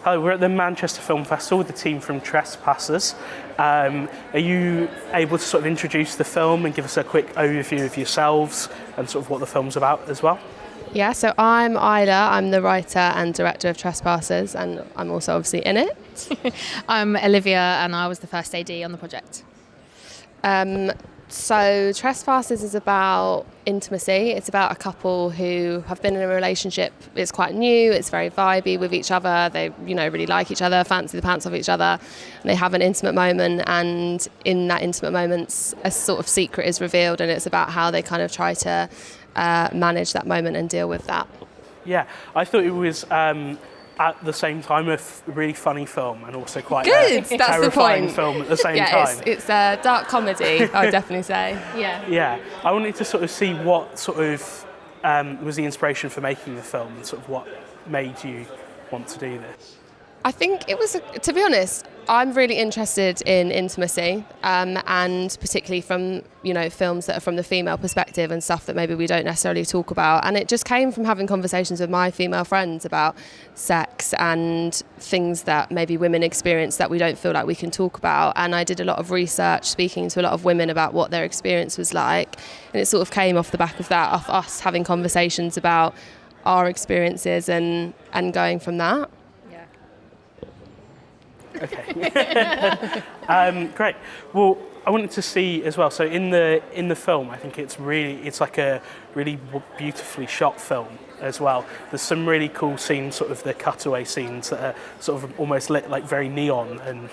Hello, we're at the Manchester Film Festival with the team from Trespassers. Are you able to sort of introduce the film and give us a quick overview of yourselves and sort of what the film's about as well? Yeah, so I'm Isla, I'm the writer and director of Trespassers, and I'm also obviously in it. I'm Olivia, and I was the first AD on the project. So Trespassers is about intimacy. It's about a couple who have been in a relationship. It's quite new, it's very vibey with each other. They, really like each other, fancy the pants off each other. And they have an intimate moment, and in that intimate moment, a sort of secret is revealed, and it's about how they kind of try to manage that moment and deal with that. Yeah, I thought it was at the same time a really funny film and also quite Good, a that's terrifying the point. film at the same Yeah, time. it's a dark comedy, I would definitely say. Yeah, I wanted to sort of see what sort of was the inspiration for making the film and sort of what made you want to do this. I think it was, to be honest, I'm really interested in intimacy, and particularly from, films that are from the female perspective and stuff that maybe we don't necessarily talk about. And it just came from having conversations with my female friends about sex and things that maybe women experience that we don't feel like we can talk about. And I did a lot of research, speaking to a lot of women about what their experience was like. And it sort of came off the back of that, of us having conversations about our experiences and going from that. Okay. Great. Well, I wanted to see as well. So in the film, I think it's like a really beautifully shot film as well. There's some really cool scenes, sort of the cutaway scenes that are sort of almost lit like very neon and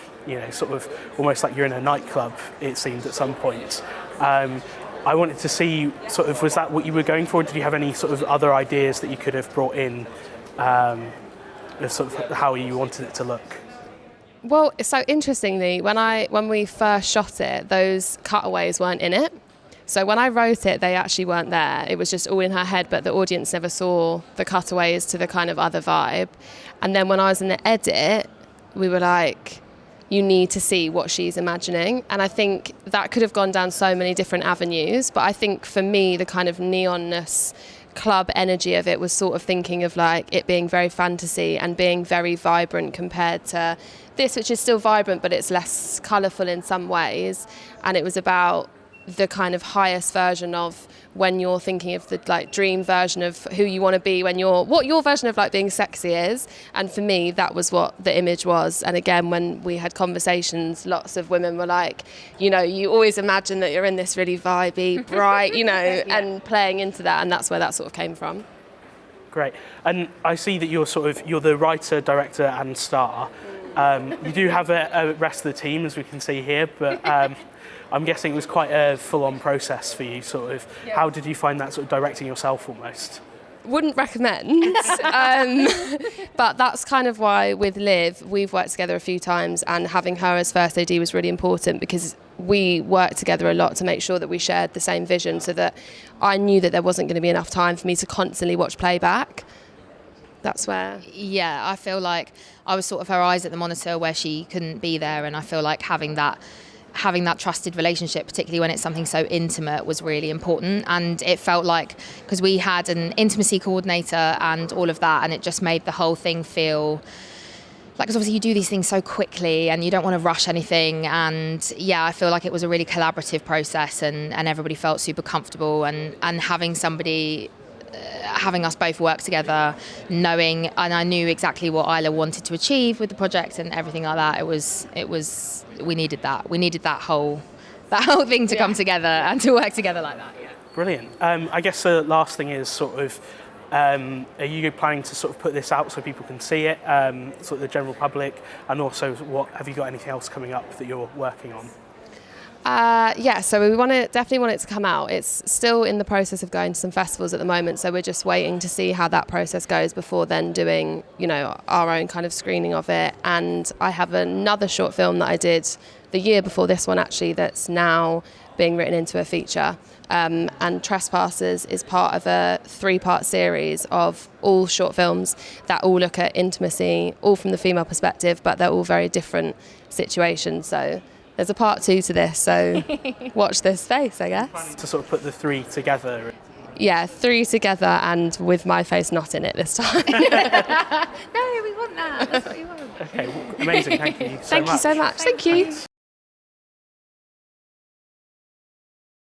sort of almost like you're in a nightclub. It seems at some point. I wanted to see sort of, was that what you were going for? Did you have any sort of other ideas that you could have brought in, sort of how you wanted it to look? Well, so interestingly, when we first shot it, those cutaways weren't in it. So when I wrote it, they actually weren't there. It was just all in her head, but the audience never saw the cutaways to the kind of other vibe. And then when I was in the edit, we were like, you need to see what she's imagining. And I think that could have gone down so many different avenues. But I think for me, the kind of neonness, club energy of it was sort of thinking of like it being very fantasy and being very vibrant compared to this, which is still vibrant, but it's less colourful in some ways. And it was about the kind of highest version of when you're thinking of the like dream version of who you want to be when what your version of like being sexy is. And for me, that was what the image was. And again, when we had conversations, lots of women were like, you always imagine that you're in this really vibey, bright, yeah. And playing into that. And that's where that sort of came from. Great. And I see that you're the writer, director and star. You do have a rest of the team, as we can see here, but I'm guessing it was quite a full-on process for you, sort of. Yeah. How did you find that, sort of directing yourself almost? Wouldn't recommend, but that's kind of why with Liv, we've worked together a few times, and having her as first AD was really important because we worked together a lot to make sure that we shared the same vision, so that I knew that there wasn't going to be enough time for me to constantly watch playback. That's where... Yeah, I feel like I was sort of her eyes at the monitor where she couldn't be there, and I feel like having that trusted relationship, particularly when it's something so intimate, was really important. And it felt like, because we had an intimacy coordinator and all of that, and it just made the whole thing feel like, because obviously you do these things so quickly and you don't want to rush anything. And yeah, I feel like it was a really collaborative process, and everybody felt super comfortable, and having somebody having us both work together, knowing, and I knew exactly what Isla wanted to achieve with the project and everything like that. It was we needed that whole thing to come together and to work together like that. Yeah. Brilliant. I guess the last thing is sort of, are you planning to sort of put this out so people can see it, sort of the general public, and also have you got anything else coming up that you're working on? So we definitely want it to come out. It's still in the process of going to some festivals at the moment, so we're just waiting to see how that process goes before then doing, our own kind of screening of it. And I have another short film that I did the year before this one, actually, that's now being written into a feature. And Trespassers is part of a 3-part series of all short films that all look at intimacy, all from the female perspective, but they're all very different situations. So there's a part 2 to this, so watch this space, I guess. To sort of put the 3 together. Yeah, 3 together and with my face not in it this time. No, we want that. That's what you want. Okay, well, amazing. Thank you so much. Thank you so much. Thank you.